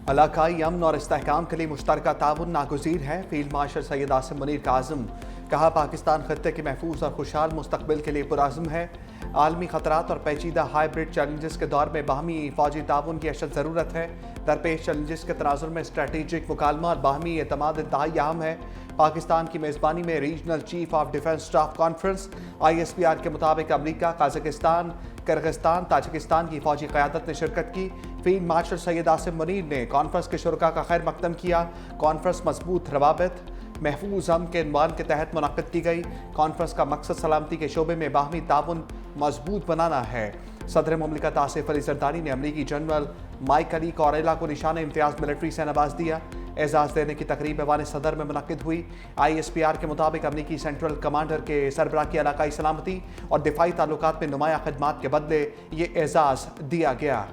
इलाकाई अमन और इस्तेहकाम के लिए मुश्तरका ताउन नागुज़ीर है। फील्ड मार्शल सैयद आसिम मुनीर का आज़म कहा, पाकिस्तान खत्ते के महफूज और खुशहाल मुस्तकबिल के लिए पुरअज़्म है। आलमी खतरात और पेचीदा हाइब्रिड चैलेंजेस के दौर में बाहमी फ़ौजी ताउन की अशद ज़रूरत है। दरपेश चैलेंजेस के तनाजुर में स्ट्रेटेजिक मुकालमा और बाहमी एतमाद इंतहाई अहम है। पाकिस्तान की मेज़बानी में regional chief of defence staff conference ISPR के मुताबिक अमरीका, कजाकिस्तान, किर्गिस्तान, ताजिकिस्तान की फ़ौजी क़यादत ने शिरकत की। फील्ड मार्शल सैयद आसिम मुनीर ने कॉन्फ्रेंस के शुरका का खैर मकदम किया। कॉन्फ्रेंस मजबूत रवाबित महफूज अमन के इन्वान के तहत मुनक़्क़िद की गई। कॉन्फ्रेंस का मकसद सलामती के शोबे में बाहमी ताउन मजबूत बनाना है। सदर मुमलिकत आसिफ अली जरदारी ने अमरीकी जनरल माइक अली कॉरेला को निशान इम्तियाज़ मिलिट्री से नवाज दिया। एजाज़ देने की तकरीब ऐवान सदर में मुनक़्क़िद हुई। ISPR के मुताबिक अमरीकी सेंट्रल कमांडर के सरबराह की इलाकाई सलामती और दिफाई ताल्लुकात में नुमाया खदमात के बदले ये एजाज़ दिया गया।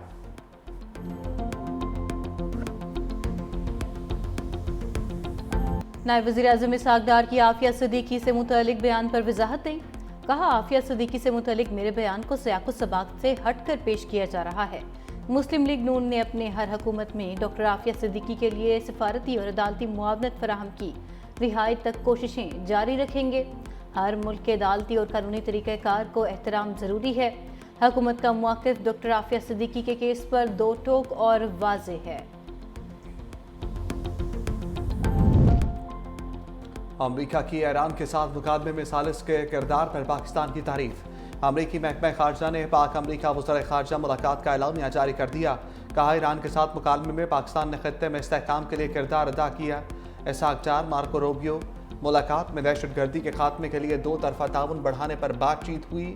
नायब वज़ीर-ए-आज़म इसहाक़ डार की आफिया सिद्दीकी से मुतल्लिक बयान पर वजाहत दी। कहा, आफिया सिद्दीकी से मुतल्लिक मेरे बयान को सियाक़ो सबाक़त से हट कर पेश किया जा रहा है। मुस्लिम लीग नून ने अपने हर हुकूमत में डॉक्टर आफिया सिद्दीकी के लिए सिफारती और अदालती मुआवनत फराहम की। रिहाई तक कोशिशें जारी रखेंगे। हर मुल्क के अदालती और कानूनी तरीक़ाकार को एहतराम ज़रूरी है। हुकूमत का मौक़िफ़ डॉक्टर आफिया सिद्दीकी के केस पर दो टोक और वाज़ेह है। अमरीका की ईरान के साथ मुकादमे में सालिस के किरदार पर पाकिस्तान की तारीफ। अमरीकी महकमा खारजा ने पाक अमरीका वज़ीर खारजा मुलाकात का एलामिया जारी कर दिया। कहा, ईरान के साथ मुकाबले में पाकिस्तान ने खत्ते में इस्तेहकाम के लिए किरदार अदा किया। इसहाक़ डार मार्को रूबियो मुलाकात में दहशतगर्दी के खात्मे के लिए दो तरफा ताउन बढ़ाने पर बातचीत हुई।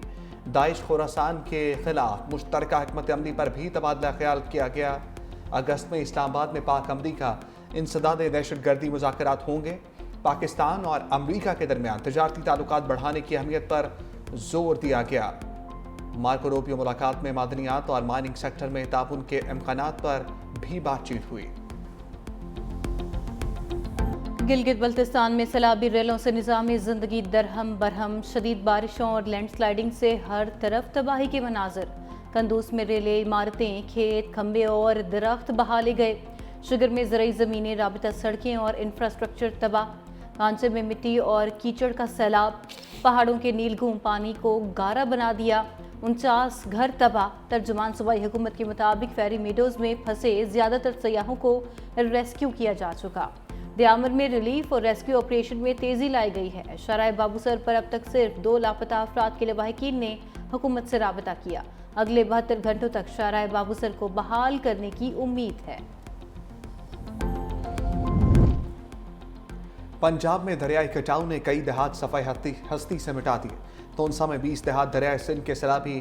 दाइश खोरासान के खिलाफ मुश्तरका हिकमत अमली पर भी तबादला ख्याल किया गया। अगस्त में इस्लामाबाद में पाक अमरीका इंसदाद दहशतगर्दी मुज़ाकरात होंगे। पाकिस्तान और अमरीका के दरमियान तजारती ताल्लुकात बढ़ाने की अहमियत पर जोर दिया गया। मार्को रूबियो मुलाकात में मादनियात और माइनिंग सेक्टर में ताउन के इम्कानात पर भी बातचीत हुई। गिलगित बल्तिस्तान में सैलाबी रेलों से निज़ामी ज़िंदगी दरहम बरहम। शदीद बारिशों और लैंडस्लाइडिंग से हर तरफ तबाही के मनाजिर। कंदूस में रेलें, इमारतें, खेत, खंबे और दरख्त बहा ले गए। शुगर में ज़रई ज़मीनें, राबिता सड़कें और इंफ्रास्ट्रक्चर तबाह। कांचे में मिट्टी और कीचड़ का सैलाब। पहाड़ों के नीलघूम पानी को गारा बना दिया। 49 घर तबाह। तर्जुमान सूबाई हुकूमत के मुताबिक फेरी मीडोज़ में फंसे ज़्यादातर सयाहों को रेस्क्यू किया जा चुका। दयामर में रिलीफ और रेस्क्यू ऑपरेशन में तेज़ी लाई गई है। शराय बाबूसर पर अब तक सिर्फ 2 लापता अफराद के लवाहिकीन ने हुकूमत से राबता किया। अगले 72 घंटों तक शराय बाबूसर को बहाल करने की उम्मीद है। पंजाब में दरियाई कटाव ने कई देहात सफ़ाई हस्ती से मिटा दिए। तोनसा में 20 देहात दरियाई सिंध के सैलाबी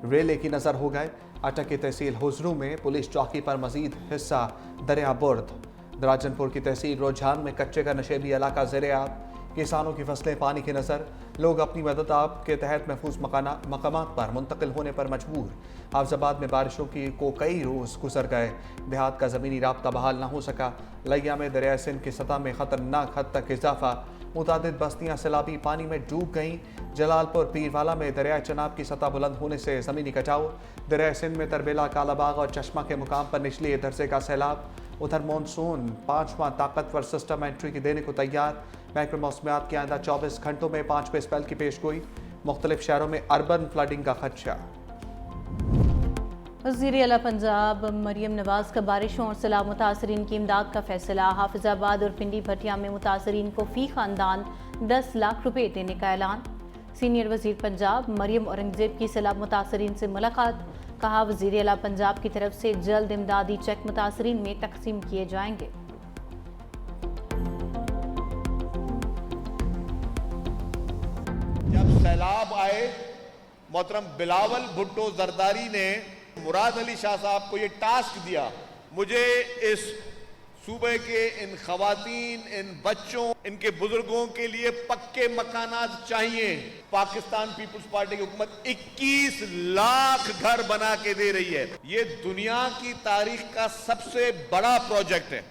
रेले की नज़र हो गए। अटक की तहसील हुजरू में पुलिस चौकी पर मजीद हिस्सा दरिया बुर्द। दराजनपुर की तहसील रुझान में कच्चे का नशेबी इलाका ज़ेर-ए-आब। किसानों की फसलें पानी की नज़र। लोग अपनी मदद आप के तहत महफूज मकामात पर मुंतकिल होने पर मजबूर। हाफिजाबाद में बारिशों को कई रोज़ गुजर गए। देहात का ज़मीनी राब्ता बहाल न हो सका। लिया में दरिया सिंध की सतह में ख़तरनाक हद तक इजाफा। मुतादिद बस्तियाँ सैलाबी पानी में डूब गईं। जलालपुर पीरवाला में दरिया चनाब की सतह बुलंद होने से ज़मीनी कटाव। दरिया सिंध में तरबेला, कालाबाग और चश्मा के मुकाम पर निचली दर्जे का सैलाब। उधर मानसून 5वां ताकतवर सिस्टम एंट्री की देने को तैयार। महकमा मौसमियात के आइंदा 24 घंटों में 5वें स्पेल की पेशगोई। मुख्तलिफ शहरों में अर्बन फ्लडिंग का खदशा। वज़ीर आला पंजाब मरियम नवाज का बारिशों और सैलाब मुतासरीन की इमदाद का फैसला। हाफिजाबाद और पिंडी भटिया में मुतासरीन को फी खानदान 10 लाख रुपए देने का ऐलान। सीनियर वज़ीर पंजाब मरियम औरंगजेब की सैलाब मुतासरीन से मुलाकात। कहा, वज़ीर आला पंजाब की तरफ से जल्द इमदादी चेक मुतासरीन में तकसीम किए जाएंगे। जब सैलाब आए, मोहतरम बिलावल भुट्टो जरदारी ने मुराद अली शाह साहब को ये टास्क दिया, मुझे इस सूबे के इन खवातीन, इन बच्चों, इनके बुजुर्गों के लिए पक्के मकानात चाहिए। पाकिस्तान पीपुल्स पार्टी की हुकूमत 21 लाख घर बना के दे रही है। ये दुनिया की तारीख का सबसे बड़ा प्रोजेक्ट है।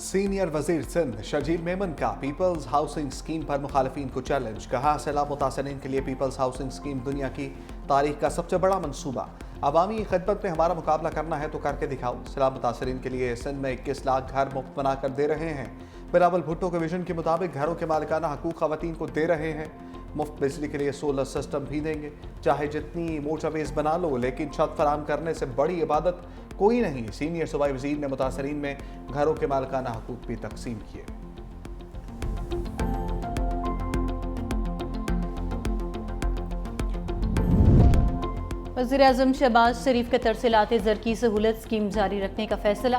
सीनियर वजीर सिंध शजील मेमन का पीपल्स हाउसिंग स्कीम पर मुखालिफिन को चैलेंज। कहा, सैलाब मुतासरीन के लिए पीपल्स हाउसिंग स्कीम दुनिया की तारीख का सबसे बड़ा मंसूबा। अवामी खिदमत में हमारा मुकाबला करना है तो करके दिखाओ। सैलाब मुतासरीन के लिए सिंध में 21 लाख घर मुफ्त बना कर दे रहे हैं। बिलावल भुट्टो के विजन के मुताबिक घरों के मालिकाना हकूक खवातीन को दे रहे हैं। मुफ्त बिजली के लिए सोलर सिस्टम भी देंगे। चाहे जितनी मोटरवेज बना लो, लेकिन छत फराम करने से बड़ी इबादत कोई नहीं। सीनियर सूबाई वजीर ने मुतासरीन में घरों के मालिकाना हकूक भी तकसीम किए। वज़ीर-ए-आज़म शहबाज शरीफ के तरसेलाते ज़र की सहूलत स्कीम जारी रखने का फैसला।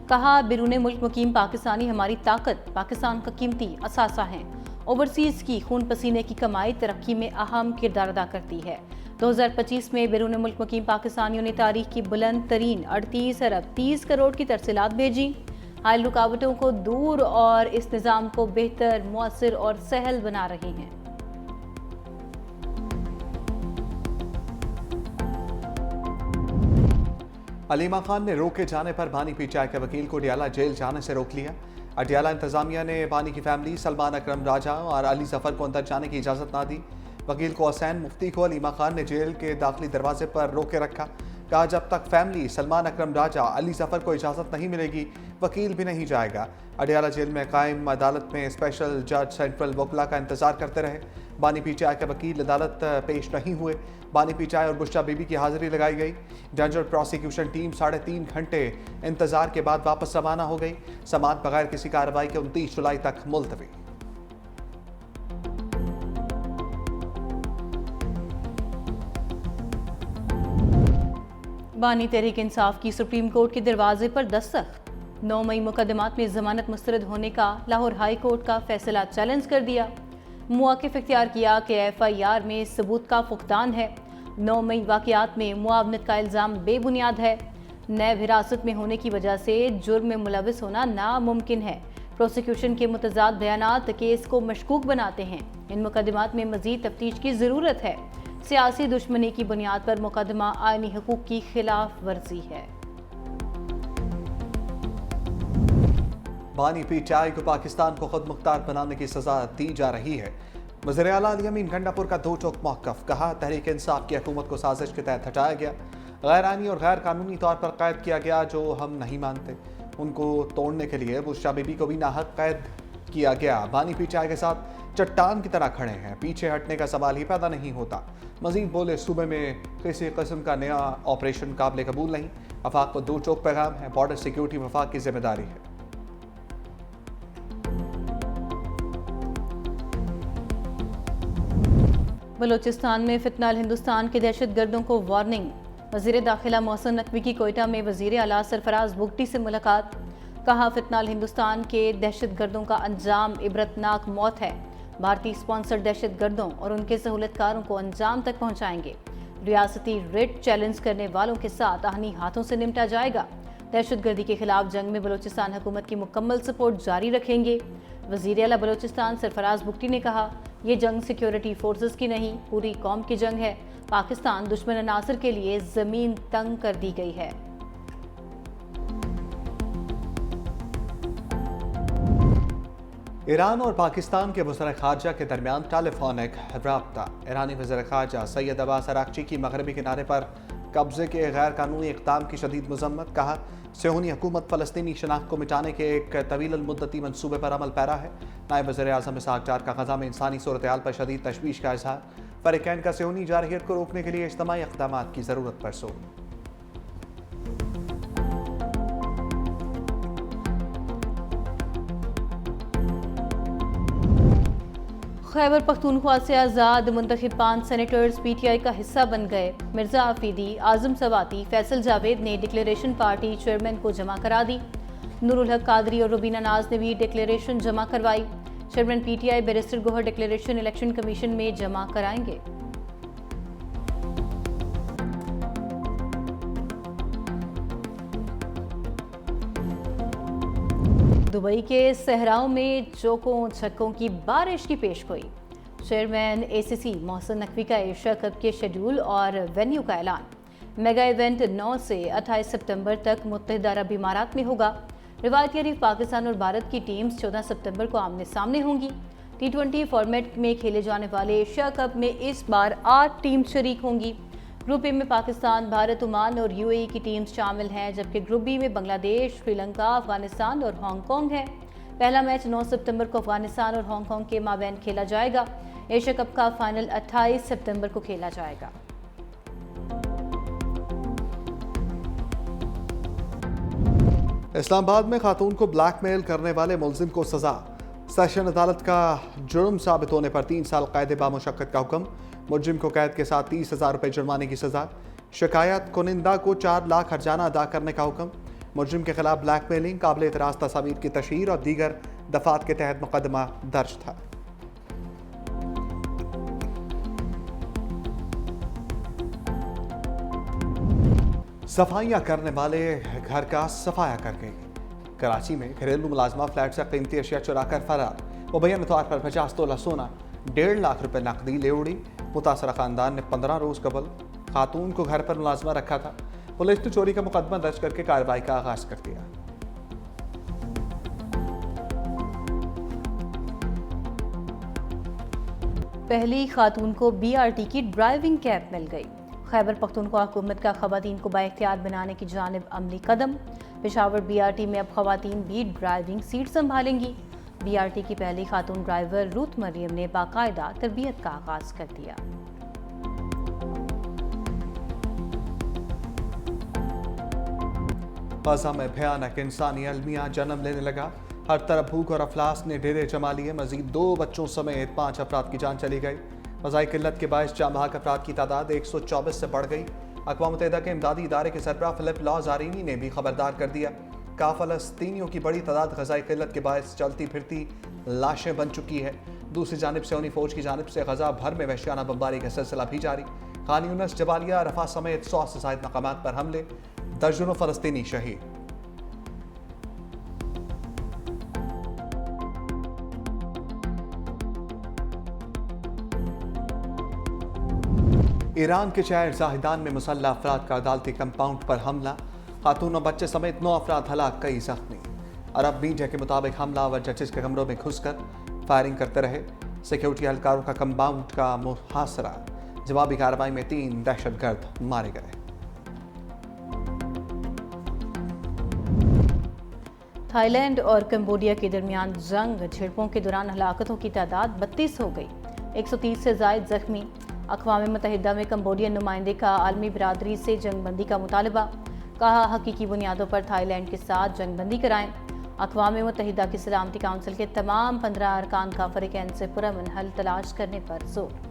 कहा, बिरूने मुल्क मुकीम पाकिस्तानी हमारी ताकत, पाकिस्तान का कीमती असासा हैं। ओवरसीज़ की खून पसीने की कमाई तरक्की में अहम किरदार अदा करती है। 2025 में बिरूने मुल्क मुकीम पाकिस्तानियों ने तारीख की बुलंद तरीन 38 अरब 30 करोड़ की तरसेलात भेजी। हाल रुकावटों को दूर और इस निज़ाम को बेहतर, मुअस्सिर और सहल बना रही हैं। अलीमा खान ने रोके जाने पर बानी पीटीआई के वकील को अडियाला जेल जाने से रोक लिया। अडियाला इंतजामिया ने बानी की फैमिली, सलमान अकरम राजा और अली जफर को अंदर जाने की इजाज़त ना दी। वकील को हुसैन मुफ्ती को अलीमा खान ने जेल के दाखिली दरवाजे पर रोके रखा। कहा, जब तक फैमिली, सलमान अकरम राजा, अली जफर को इजाज़त नहीं मिलेगी, वकील भी नहीं जाएगा। अडियाला जेल में कायम अदालत में स्पेशल जज सेंट्रल वकला का इंतजार करते रहे। बानी पीटीआई के वकील अदालत पेश नहीं हुए। बानी पीटीआई और बुशरा बीबी की हाजिरी लगाई गई। जज और प्रोसिक्यूशन टीम 3.5 घंटे इंतजार के बाद वापस रवाना हो गई। समाअत बगैर किसी कार्रवाई के 29 जुलाई तक मुलतवी। बानी तहरीक इंसाफ की सुप्रीम कोर्ट के दरवाजे पर दस्तक। 9 मई मुकदमात में जमानत मुस्तरद होने का लाहौर हाई कोर्ट का फैसला चैलेंज कर दिया। मुआकिफ इख्तियार किया कि FIR में सबूत का फुकदान है। 9 मई वाक़यात में मुआवनत का इल्ज़ाम बेबुनियाद है। नैब हिरासत में होने की वजह से जुर्म में मुलविस होना नामुमकिन है। प्रोसिक्यूशन के मुतज़ाद बयानात केस को मशकूक बनाते हैं। इन मुकदमात में मज़ीद तफ्तीश की ज़रूरत है। सियासी दुश्मनी की बुनियाद पर मुकदमा आईनी हकूक़ की खिलाफ वर्जी है। बानी पीटीआई को पाकिस्तान को खुद मुख्तार बनाने की सजा दी जा रही है। वज़ीर आला अली अमीन गंडापुर का 2 टोक मौक़िफ़। कहा, तहरीक इंसाफ की हुकूमत को साजिश के तहत हटाया गया, गैर आईनी और गैर कानूनी तौर पर कैद किया गया, जो हम नहीं मानते। उनको तोड़ने के लिए बुशरा बीबी को भी नाहक कैद किया गया। बानी पीटीआई के साथ चट्टान की तरह खड़े हैं, पीछे हटने का सवाल ही पैदा नहीं होता। मजीद बोले, सूबे में किसी किस्म का नया ऑपरेशन काबिल कबूल नहीं। वफाक को 2 टोक पैगाम है, बॉर्डर सिक्योरिटी वफाक की जिम्मेदारी है। बलोचिस्तान में फितनाल हिंदुस्तान के दहशत गर्दों को वार्निंग। वज़ीर दाखिला मोहसिन नकवी की कोयटा में वज़ीर आला सरफराज बुगटी से मुलाकात। कहा, फितनाल हिंदुस्तान के दहशत गर्दों का अंजाम इबरतनाक मौत है। भारतीय स्पॉन्सर्ड दहशत गर्दों और उनके सहूलतकारों को अंजाम तक पहुँचाएंगे। रियासती रिट चैलेंज करने वालों के साथ आहनी हाथों से निपटा जाएगा। दहशत गर्दी के खिलाफ जंग में बलोचिस्तान हुकूमत की मुकम्मल सपोर्ट जारी रखेंगे। वज़ीर आला बलोचिस्तान सरफराज बुगटी ने कहा, ये जंग सिक्योरिटी फोर्सेस की नहीं, पूरी कौम की जंग है। पाकिस्तान दुश्मन अनासर के लिए ज़मीन तंग कर दी गई है। ईरान और पाकिस्तान के वज़ीर ख़ारजा के दरमियान टेलीफोनिक राब्ता। ईरानी वज़ीर ख़ारजा सैयद अब्बास अराग़ची की मगरबी किनारे पर कब्ज़े के गैर कानूनी इक़दाम की शदीद मज़म्मत। कहा, सेहूनी हुकूमत फ़लस्तीनी शनाख्त को मिटाने के एक तवील मुद्दती मनसूबे पर अमल पैरा है। नायब वज़ीर आज़म इसहाक़ डार का ग़ज़ा में इंसानी सूरत-ए-हाल पर शदीद तशवीश का इज़हार। फ़रीक़ैन का सेहूनी जारहियत को रोकने के लिए इज्तिमाई इक़दामात की ज़रूरत पर जोर। खैबर पख्तूनख्वा से आज़ाद मुंतखब 5 सेनेटर्स PTI का हिस्सा बन गए। मिर्ज़ा आफीदी, आज़म सवाती, फैसल जावेद ने डिक्लेरेशन पार्टी चेयरमैन को जमा करा दी। नूरुल हक कादरी और रुबीना नाज ने भी डिक्लेरेशन जमा करवाई। Chairman PTI barrister Gohar declaration election commission में जमा कराएंगे। दुबई के सहराओं में चौकों छक्कों की बारिश की पेशगोई। चेयरमैन ACC मोहसिन नकवी का एशिया कप के शेड्यूल और वेन्यू का ऐलान। मेगा इवेंट 9 से 28 सितंबर तक मुत्तहिदा अरब इमारात में होगा। रिवायती हरीफ पाकिस्तान और भारत की टीम्स 14 सितंबर को आमने सामने होंगी। T20 फॉर्मेट में खेले जाने वाले एशिया कप में इस बार 8 टीम शरीक होंगी। ग्रुप ए में पाकिस्तान, भारत, ओमान और यूएई की टीम्स शामिल हैं, जबकि ग्रुप बी में बांग्लादेश, श्रीलंका, अफगानिस्तान और हांगकांग है। पहला मैच 9 सितंबर को अफगानिस्तान और हांगकांग के माबैन खेला जाएगा। एशिया कप का फाइनल 28 सितंबर को खेला जाएगा। इस्लामाबाद में खातून को ब्लैकमेल करने वाले मुलजिम को सजा। सेशन अदालत का जुर्म साबित होने पर 3 साल कैद बामुशक्कत का हुक्म। मुलजिम को कैद के साथ 30,000 रुपये जुर्माने की सजा। शिकायत कुनिंदा को 4 लाख हर्जाना अदा करने का हुक्म। मुलजिम के खिलाफ ब्लैकमेलिंग, काबिल एतराज़ तस्वीर की तशहीर और दीगर दफात के तहत मुकदमा दर्ज था। सफाइयाँ करने वाले घर का सफाया कर गए। कराची में घरेलू मुलाजमा फ्लैट से कीमती अशिया चुराकर फरार। मुबैना तौर पर 50 तोला सोना, 1.5 लाख रुपए नकदी ले उड़ी। मुतासरा खानदान ने 15 रोज कबल खातून को घर पर मुलाजमा रखा था। पुलिस ने चोरी का मुकदमा दर्ज करके कार्रवाई का आगाज कर दिया। पहली खातून को बीआरटी की ड्राइविंग कैब मिल गई। खैबर पख्तूनख्वा हुकूमत का खवातीन को बाइख्तियार बनाने की जानिब अमली कदम। पेशावर बीआरटी में अब खवातीन भी ड्राइविंग सीट संभालेंगी। बीआरटी की पहली खातून ड्राइवर रूथ मरियम ने बाकायदा तरबियत का आगाज कर दिया। गाज़ा में भयानक इंसानी अलमिया जन्म लेने लगा। हर तरफ भूख और अफलास ने डेरे जमा लिए। मजीद 2 बच्चों समेत 5 अफराद की जान चली गई। ग़ज़ाई किल्लत के बायस जाम बहक अफराद की तादाद 124 से बढ़ गई। अक़वाम मुत्तहिदा के इमदादी इदारे के सरबराह फिलिप लॉज़ारिनी ने भी खबरदार कर दिया। कहा फ़लस्तीनियों की बड़ी तादाद ग़ज़ाई किल्लत के बायस चलती फिरती लाशें बन चुकी है। दूसरी जानिब सऊदी फ़ौज की जानिब से गज़ा भर में वहशियाना बमबारी का सिलसिला भी जारी। खान यूनिस, जबालिया, रफ़ा समेत 100 से ज़ायद मकामात पर हमले, दर्जनों फ़लस्तीनी शहीद। ईरान के शहर जाहिदान में मुसल्लह अफराद का अदालती कंपाउंड पर हमला। खातून और बच्चे समेत 9 अफराद हलाक, कई जख्मी। अरब मीडिया के मुताबिक हमलावर जजेस के कमरों में घुसकर फायरिंग करते रहे। सिक्योरिटी एहलकारों का कंपाउंड का मुहासरा। जवाबी कार्रवाई में 3 दहशतगर्द मारे गए। थाईलैंड और कंबोडिया के दरमियान जंग झड़पों के दौरान हलाकतों की तादाद 32 हो गई, 130 से जायद जख्मी। अक़वाम मुत्तहिदा में कंबोडियन नुमाइंदे का आलमी बरादरी से जंगबंदी का मुतालबा। कहा, हकीकी बुनियादों पर थाईलैंड के साथ जंगबंदी कराएं। अक़वाम मुत्तहिदा की सलामती काउंसिल के तमाम 15 अरकान का फ़रीक़ैन से पुरअमन हल तलाश करने पर जोर।